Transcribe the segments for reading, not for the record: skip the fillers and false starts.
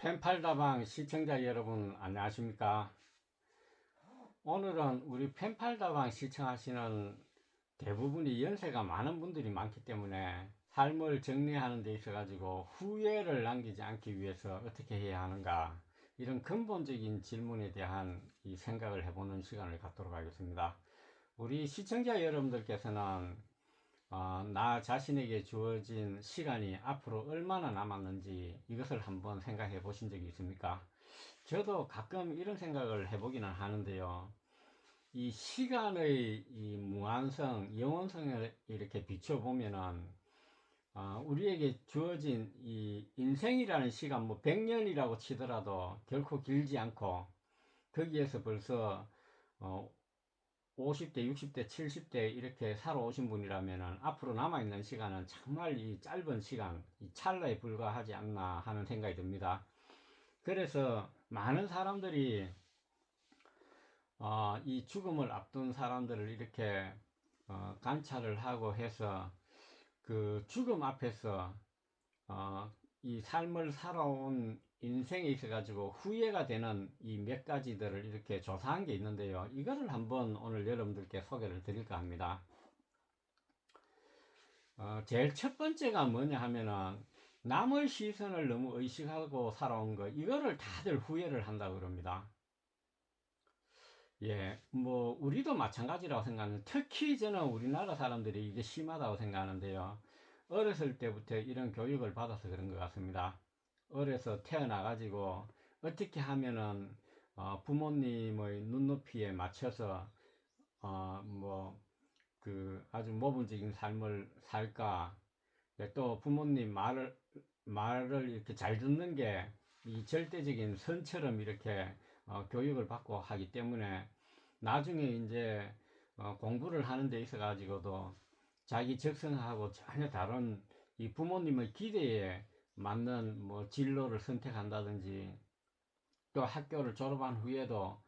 펜팔다방 시청자 여러분 안녕하십니까. 오늘은 우리 펜팔다방 시청하시는 대부분이 연세가 많은 분들이 많기 때문에 삶을 정리하는 데 있어 가지고 후회를 남기지 않기 위해서 어떻게 해야 하는가, 이런 근본적인 질문에 대한 이 생각을 해보는 시간을 갖도록 하겠습니다. 우리 시청자 여러분들께서는 나 자신에게 주어진 시간이 앞으로 얼마나 남았는지 이것을 한번 생각해 보신 적이 있습니까? 저도 가끔 이런 생각을 해보기는 하는데요. 이 시간의 이 무한성, 영원성을 이렇게 비춰보면은, 우리에게 주어진 이 인생이라는 시간, 뭐 100년이라고 치더라도 결코 길지 않고, 거기에서 벌써, 어, 50대, 60대, 70대 이렇게 살아오신 분이라면 앞으로 남아있는 시간은 정말 이 짧은 시간, 이 찰나에 불과하지 않나 하는 생각이 듭니다. 그래서 많은 사람들이 이 죽음을 앞둔 사람들을 이렇게 관찰을 하고 해서 그 죽음 앞에서 이 삶을 살아온 인생에 있어 가지고 후회가 되는 이 몇 가지들을 이렇게 조사한 게 있는데요. 이거를 한번 오늘 여러분들께 소개를 드릴까 합니다. 제일 첫 번째가 뭐냐 하면은 남의 시선을 너무 의식하고 살아온 거, 이거를 다들 후회를 한다고 그럽니다. 예, 뭐 우리도 마찬가지라고 생각하는, 특히 저는 우리나라 사람들이 이게 심하다고 생각하는데요. 어렸을 때부터 이런 교육을 받아서 그런 것 같습니다. 어려서 태어나가지고 어떻게 하면은 부모님의 눈높이에 맞춰서 뭐 그 아주 모범적인 삶을 살까, 또 부모님 말을 이렇게 잘 듣는 게 이 절대적인 선처럼 이렇게 교육을 받고 하기 때문에 나중에 이제 공부를 하는 데 있어 가지고도 자기 적성하고 전혀 다른 이 부모님의 기대에 맞는 뭐 진로를 선택한다든지, 또 학교를 졸업한 후에도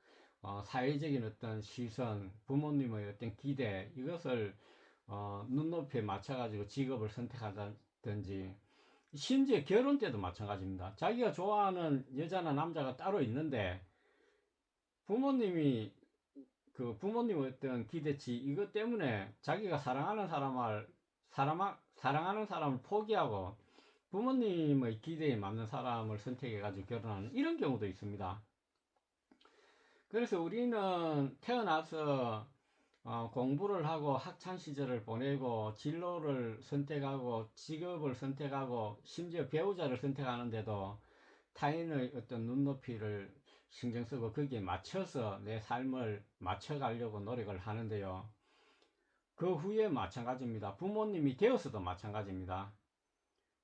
사회적인 어떤 시선, 부모님의 어떤 기대, 이것을 눈높이에 맞춰 가지고 직업을 선택하든지, 심지어 결혼 때도 마찬가지입니다. 자기가 좋아하는 여자나 남자가 따로 있는데 부모님이 부모님의 어떤 기대치, 이것 때문에 자기가 사랑하는 사람을 포기하고 부모님의 기대에 맞는 사람을 선택해 가지고 결혼하는 이런 경우도 있습니다. 그래서 우리는 태어나서 공부를 하고 학창 시절을 보내고 진로를 선택하고 직업을 선택하고 심지어 배우자를 선택하는데도 타인의 어떤 눈높이를 신경 쓰고 거기에 맞춰서 내 삶을 맞춰가려고 노력을 하는데요. 그 후에 마찬가지입니다. 부모님이 되어서도 마찬가지입니다.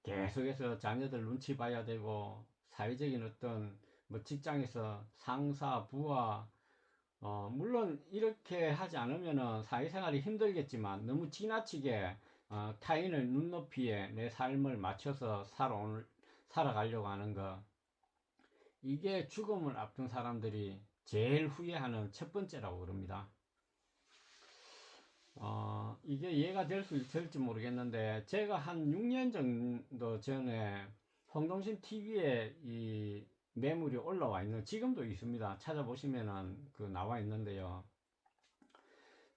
계속해서 자녀들 눈치 봐야 되고, 사회적인 어떤 뭐 직장에서 상사, 부하, 물론 이렇게 하지 않으면은 사회생활이 힘들겠지만 너무 지나치게 타인의 눈높이에 내 삶을 맞춰서 살아가려고 하는 거, 이게 죽음을 앞둔 사람들이 제일 후회하는 첫 번째라고 그럽니다. 이게 이해가 될 수 있을지 모르겠는데, 제가 한 6년 정도 전에 홍동신 TV에 이 매물이 올라와 있는, 지금도 있습니다. 찾아보시면은 그 나와 있는데요.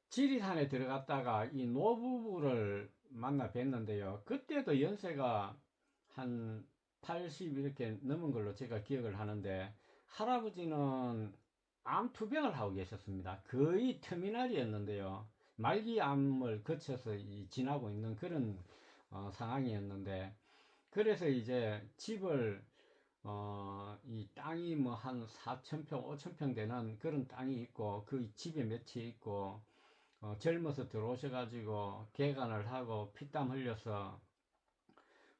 지리산에 들어갔다가 이 노부부를 만나 뵀는데요. 그때도 연세가 한 80 이렇게 넘은 걸로 제가 기억을 하는데, 할아버지는 암 투병을 하고 계셨습니다. 거의 터미널이었는데요. 말기암을 거쳐서 지나고 있는 그런 상황이었는데, 그래서 이제 집을 이 땅이 뭐 한 4,000평, 5,000평 되는 그런 땅이 있고, 그 집에 맺혀 있고, 젊어서 들어오셔가지고 개간을 하고 피땀 흘려서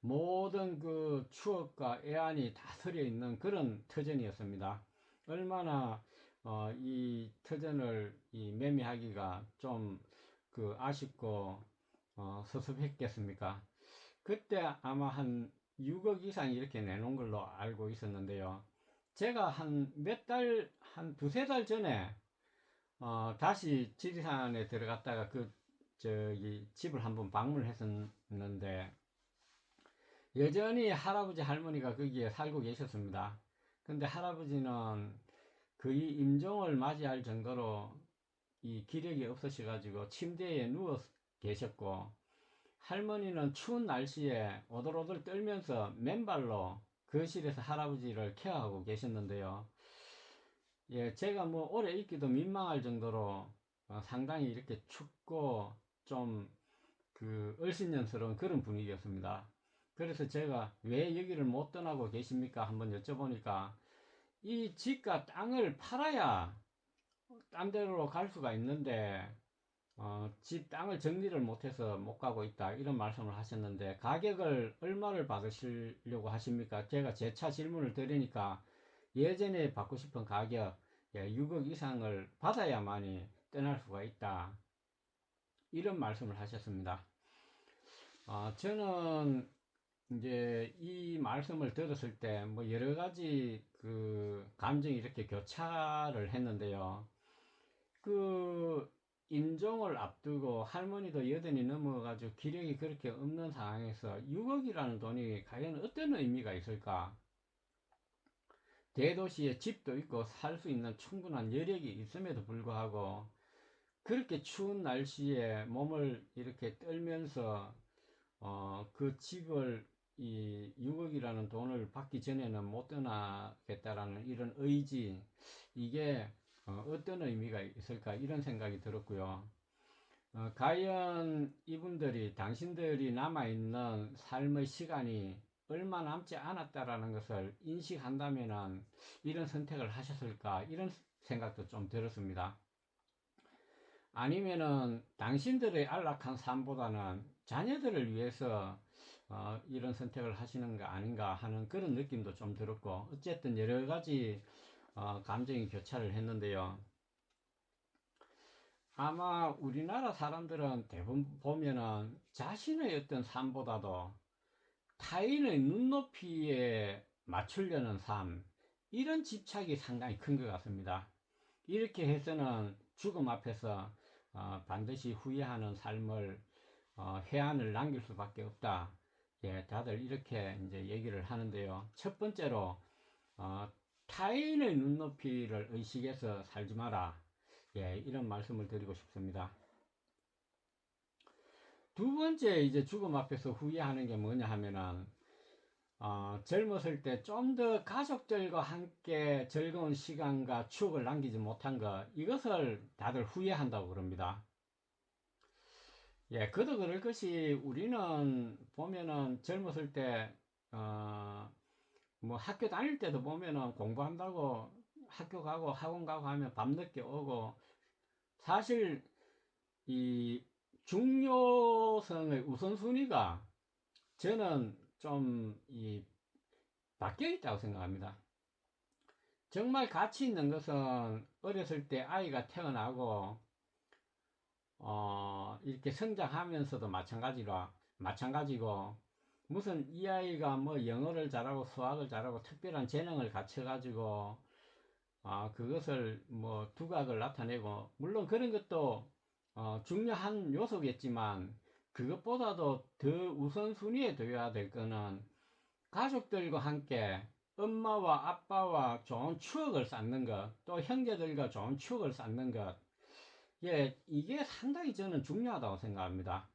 모든 그 추억과 애환이 다 서려 있는 그런 터전이었습니다. 얼마나 이 터전을 매매하기가 좀 아쉽고 섭섭했겠습니까? 그때 아마 한 6억 이상 이렇게 내놓은 걸로 알고 있었는데요. 제가 한 몇 달, 한 두세 달 전에 다시 지리산에 들어갔다가 저기 집을 한번 방문을 했었는데, 여전히 할아버지 할머니가 거기에 살고 계셨습니다. 근데 할아버지는 거의 임종을 맞이할 정도로 이 기력이 없으셔가지고 침대에 누워 계셨고, 할머니는 추운 날씨에 오돌오돌 떨면서 맨발로 거실에서 할아버지를 케어하고 계셨는데요. 예, 제가 뭐 오래 있기도 민망할 정도로 상당히 이렇게 춥고 좀 그 얼씬년스러운 그런 분위기였습니다. 그래서 제가 왜 여기를 못 떠나고 계십니까? 한번 여쭤보니까 이 집과 땅을 팔아야 딴 데로 갈 수가 있는데 집 땅을 정리를 못해서 못 가고 있다 이런 말씀을 하셨는데, 가격을 얼마를 받으시려고 하십니까? 제가 재차 질문을 드리니까 예전에 받고 싶은 가격 6억 이상을 받아야만이 떠날 수가 있다 이런 말씀을 하셨습니다. 저는 이제 이 말씀을 들었을 때 뭐 여러 가지 그 감정이 이렇게 교차를 했는데요. 그 임종을 앞두고 할머니도 여든이 넘어가지고 기력이 그렇게 없는 상황에서 6억이라는 돈이 과연 어떤 의미가 있을까? 대도시에 집도 있고 살 수 있는 충분한 여력이 있음에도 불구하고 그렇게 추운 날씨에 몸을 이렇게 떨면서 그 집을 이 6억이라는 돈을 받기 전에는 못 떠나겠다라는 이런 의지, 이게 어떤 의미가 있을까 이런 생각이 들었고요. 과연 이분들이 당신들이 남아있는 삶의 시간이 얼마 남지 않았다라는 것을 인식한다면은 이런 선택을 하셨을까 이런 생각도 좀 들었습니다. 아니면은 당신들의 안락한 삶보다는 자녀들을 위해서 이런 선택을 하시는 거 아닌가 하는 그런 느낌도 좀 들었고, 어쨌든 여러 가지 감정이 교차를 했는데요. 아마 우리나라 사람들은 대부분 보면은 자신의 어떤 삶보다도 타인의 눈높이에 맞추려는 삶, 이런 집착이 상당히 큰 것 같습니다. 이렇게 해서는 죽음 앞에서 반드시 후회하는 삶을 해안을 남길 수밖에 없다. 예, 다들 이렇게 이제 얘기를 하는데요. 첫 번째로 어, 타인의 눈높이를 의식해서 살지 마라. 예, 이런 말씀을 드리고 싶습니다. 두 번째 이제 죽음 앞에서 후회하는 게 뭐냐 하면은 젊었을 때 좀 더 가족들과 함께 즐거운 시간과 추억을 남기지 못한 것, 이것을 다들 후회한다고 그럽니다. 예, 그도 그럴 것이, 우리는 보면은 젊었을 때, 뭐 학교 다닐 때도 보면은 공부한다고 학교 가고 학원 가고 하면 밤늦게 오고, 사실 이 중요성의 우선순위가 저는 좀 바뀌어 있다고 생각합니다. 정말 가치 있는 것은 어렸을 때 아이가 태어나고 이렇게 성장하면서도 마찬가지고, 무슨 이 아이가 뭐 영어를 잘하고 수학을 잘하고 특별한 재능을 갖춰가지고 그것을 뭐 두각을 나타내고, 물론 그런 것도 중요한 요소겠지만, 그것보다도 더 우선순위에 둬야 될 거는 가족들과 함께 엄마와 아빠와 좋은 추억을 쌓는 것, 또 형제들과 좋은 추억을 쌓는 것, 예, 이게 상당히 저는 중요하다고 생각합니다.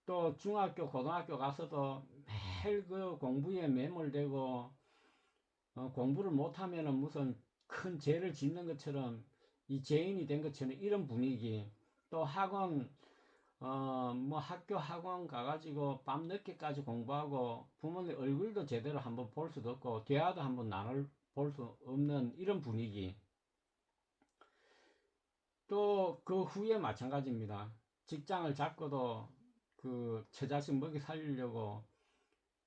또 중학교, 고등학교 가서도 매일 그 공부에 매몰되고 공부를 못하면은 무슨 큰 죄를 짓는 것처럼, 이 죄인이 된 것처럼 이런 분위기, 또 학원 뭐 학교 학원 가가지고 밤 늦게까지 공부하고 부모님 얼굴도 제대로 한번 볼 수도 없고 대화도 한번 나눌 볼 수 없는 이런 분위기, 또 그 후에 마찬가지입니다. 직장을 잡고도 그 처자식 먹이 살리려고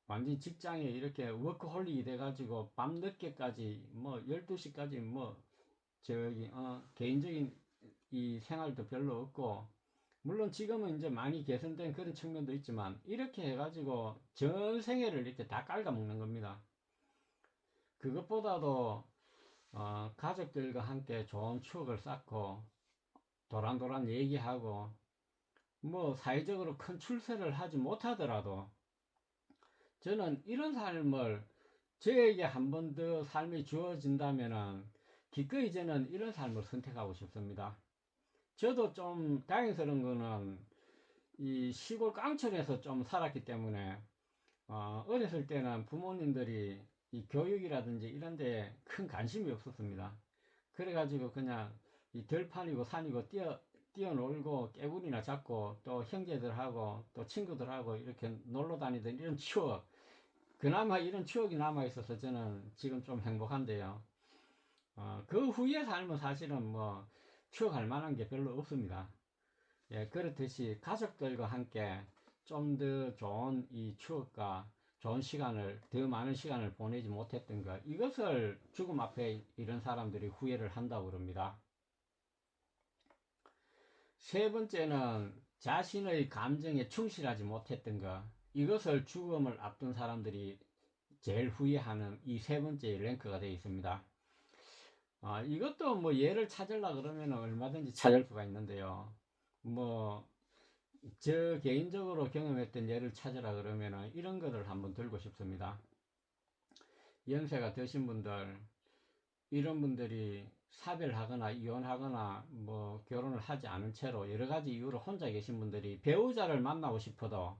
완전 직장에 이렇게 워크홀릭이 돼가지고 밤 늦게까지 뭐 12시까지 뭐 저기 개인적인 이 생활도 별로 없고, 물론 지금은 이제 많이 개선된 그런 측면도 있지만, 이렇게 해가지고 전 생애를 이렇게 다 깔아먹는 겁니다. 그것보다도 가족들과 함께 좋은 추억을 쌓고 도란도란 얘기하고, 뭐 사회적으로 큰 출세를 하지 못하더라도 저는 이런 삶을 저에게 한 번 더 삶이 주어진다면은 기꺼이 저는 이런 삶을 선택하고 싶습니다. 저도 좀 다행스러운 거는 이 시골 깡촌에서 좀 살았기 때문에 어렸을 때는 부모님들이 이 교육이라든지 이런 데 큰 관심이 없었습니다. 그래가지고 그냥 이 들판이고 산이고 뛰어놀고 깨구리나 잡고 또 형제들하고 또 친구들하고 이렇게 놀러 다니던 이런 추억, 그나마 이런 추억이 남아 있어서 저는 지금 좀 행복한데요. 그 후의 삶은 사실은 뭐 추억할 만한 게 별로 없습니다. 예, 그렇듯이 가족들과 함께 좀 더 좋은 이 추억과 좋은 시간을, 더 많은 시간을 보내지 못했던 것, 이것을 죽음 앞에 이런 사람들이 후회를 한다고 그럽니다. 세 번째는 자신의 감정에 충실하지 못했던 것, 이것을 죽음을 앞둔 사람들이 제일 후회하는 이 세 번째 랭크가 되어 있습니다. 이것도 뭐 예를 찾으려 그러면 얼마든지 찾을 수가 있는데요. 뭐 저 개인적으로 경험했던 예를 찾으라 그러면 이런 거를 한번 들고 싶습니다. 연세가 드신 분들, 이런 분들이 사별하거나 이혼하거나 뭐 결혼을 하지 않은 채로 여러 가지 이유로 혼자 계신 분들이 배우자를 만나고 싶어도,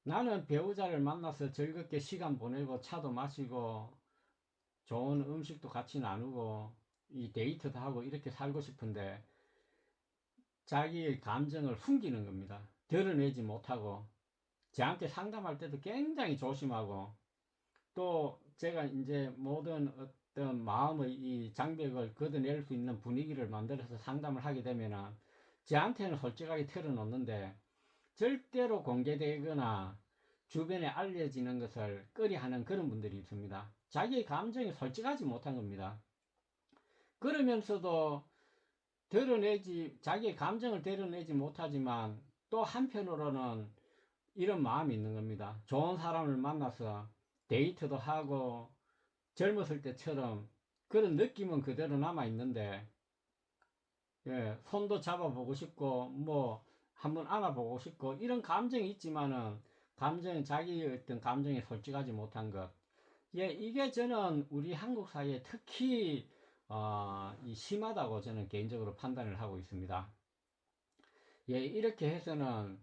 나는 배우자를 만나서 즐겁게 시간 보내고 차도 마시고 좋은 음식도 같이 나누고 이 데이트도 하고 이렇게 살고 싶은데 자기의 감정을 숨기는 겁니다. 드러내지 못하고 저한테 상담할 때도 굉장히 조심하고, 또 제가 이제 모든 어떤 마음의 이 장벽을 걷어낼 수 있는 분위기를 만들어서 상담을 하게 되면은 저한테는 솔직하게 털어놓는데 절대로 공개되거나 주변에 알려지는 것을 꺼려하는 그런 분들이 있습니다. 자기의 감정이 솔직하지 못한 겁니다. 그러면서도 자기의 감정을 드러내지 못하지만 또 한편으로는 이런 마음이 있는 겁니다. 좋은 사람을 만나서 데이트도 하고 젊었을 때처럼 그런 느낌은 그대로 남아 있는데, 예, 손도 잡아보고 싶고 뭐 한번 안아보고 싶고 이런 감정이 있지만은 자기의 어떤 감정에 솔직하지 못한 것, 예, 이게 저는 우리 한국 사회에 특히 심하다고 저는 개인적으로 판단을 하고 있습니다. 예, 이렇게 해서는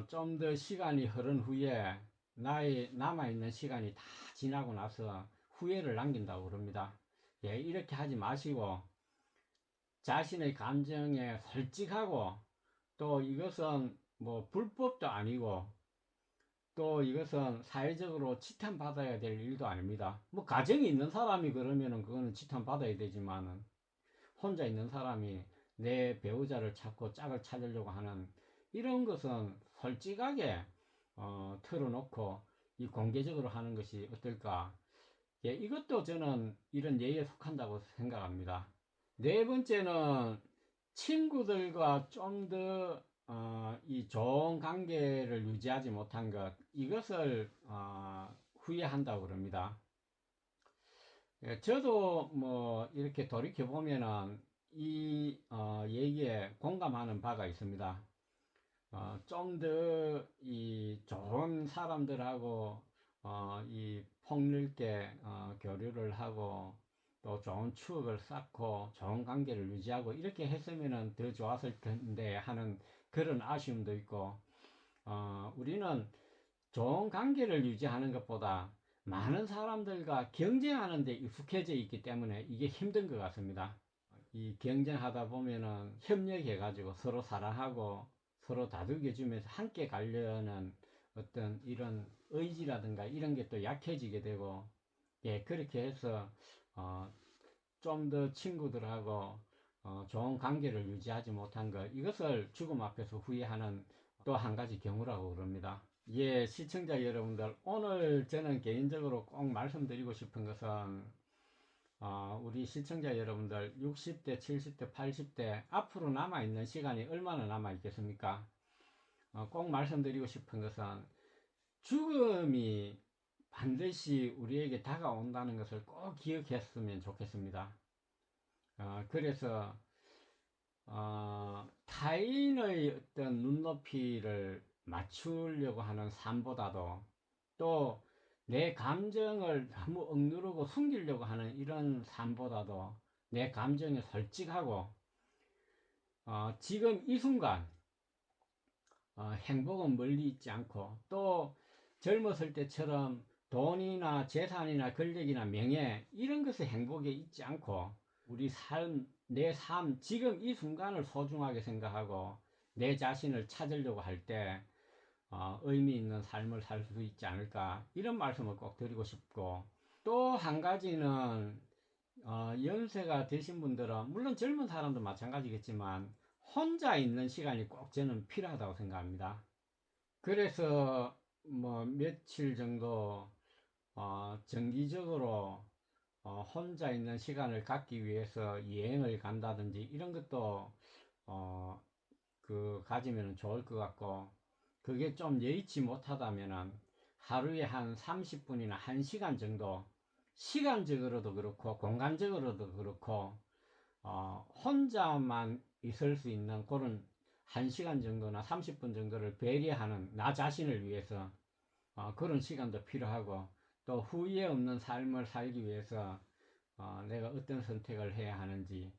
좀 더 시간이 흐른 후에 나의 남아있는 시간이 다 지나고 나서 후회를 남긴다고 그럽니다. 예, 이렇게 하지 마시고 자신의 감정에 솔직하고, 또 이것은 뭐 불법도 아니고 또 이것은 사회적으로 지탄받아야 될 일도 아닙니다. 뭐 가정이 있는 사람이 그러면은 그거는 지탄받아야 되지만은 혼자 있는 사람이 내 배우자를 찾고 짝을 찾으려고 하는 이런 것은 솔직하게 털어놓고 이 공개적으로 하는 것이 어떨까. 예, 이것도 저는 이런 예에 속한다고 생각합니다. 네 번째는 친구들과 좀 더 이 좋은 관계를 유지하지 못한 것, 이것을 후회한다고 그럽니다. 예, 저도 뭐 이렇게 돌이켜 보면은 이 얘기에 공감하는 바가 있습니다. 좀 더 이 좋은 사람들하고 이 폭넓게 교류를 하고 또 좋은 추억을 쌓고 좋은 관계를 유지하고 이렇게 했으면은 더 좋았을 텐데 하는 그런 아쉬움도 있고, 우리는 좋은 관계를 유지하는 것보다 많은 사람들과 경쟁하는 데 익숙해져 있기 때문에 이게 힘든 것 같습니다. 이 경쟁하다 보면은 협력해 가지고 서로 사랑하고 서로 다독여 주면서 함께 가려는 어떤 이런 의지라든가 이런 게 또 약해지게 되고, 예, 그렇게 해서 좀 더 친구들하고 좋은 관계를 유지하지 못한 것, 이것을 죽음 앞에서 후회하는 또 한 가지 경우라고 그럽니다. 예, 시청자 여러분들, 오늘 저는 개인적으로 꼭 말씀드리고 싶은 것은 우리 시청자 여러분들 60대, 70대, 80대 앞으로 남아있는 시간이 얼마나 남아있겠습니까? 꼭 말씀드리고 싶은 것은 죽음이 반드시 우리에게 다가온다는 것을 꼭 기억했으면 좋겠습니다. 그래서 타인의 어떤 눈높이를 맞추려고 하는 삶보다도 또 내 감정을 너무 억누르고 숨기려고 하는 이런 삶보다도 내 감정에 솔직하고 지금 이 순간 행복은 멀리 있지 않고 또 젊었을 때처럼 돈이나 재산이나 권력이나 명예 이런 것의 행복에 있지 않고 우리 삶, 내 삶, 지금 이 순간을 소중하게 생각하고 내 자신을 찾으려고 할 때 의미 있는 삶을 살 수 있지 않을까 이런 말씀을 꼭 드리고 싶고 또 한 가지는 연세가 되신 분들은 물론 젊은 사람도 마찬가지겠지만 혼자 있는 시간이 꼭 저는 필요하다고 생각합니다. 그래서 뭐 며칠 정도 정기적으로 혼자 있는 시간을 갖기 위해서 여행을 간다든지 이런 것도 가지면 좋을 것 같고 그게 좀 여의치 못하다면은 하루에 한 30분이나 1시간 정도 시간적으로도 그렇고 공간적으로도 그렇고 혼자만 있을 수 있는 그런 1시간 정도나 30분 정도를 배려하는 나 자신을 위해서 그런 시간도 필요하고 또 후회 없는 삶을 살기 위해서 내가 어떤 선택을 해야 하는지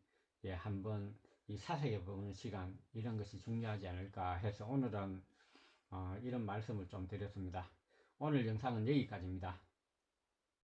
한번 이 사색해 보는 시간 이런 것이 중요하지 않을까 해서 오늘은 이런 말씀을 좀 드렸습니다. 오늘 영상은 여기까지입니다.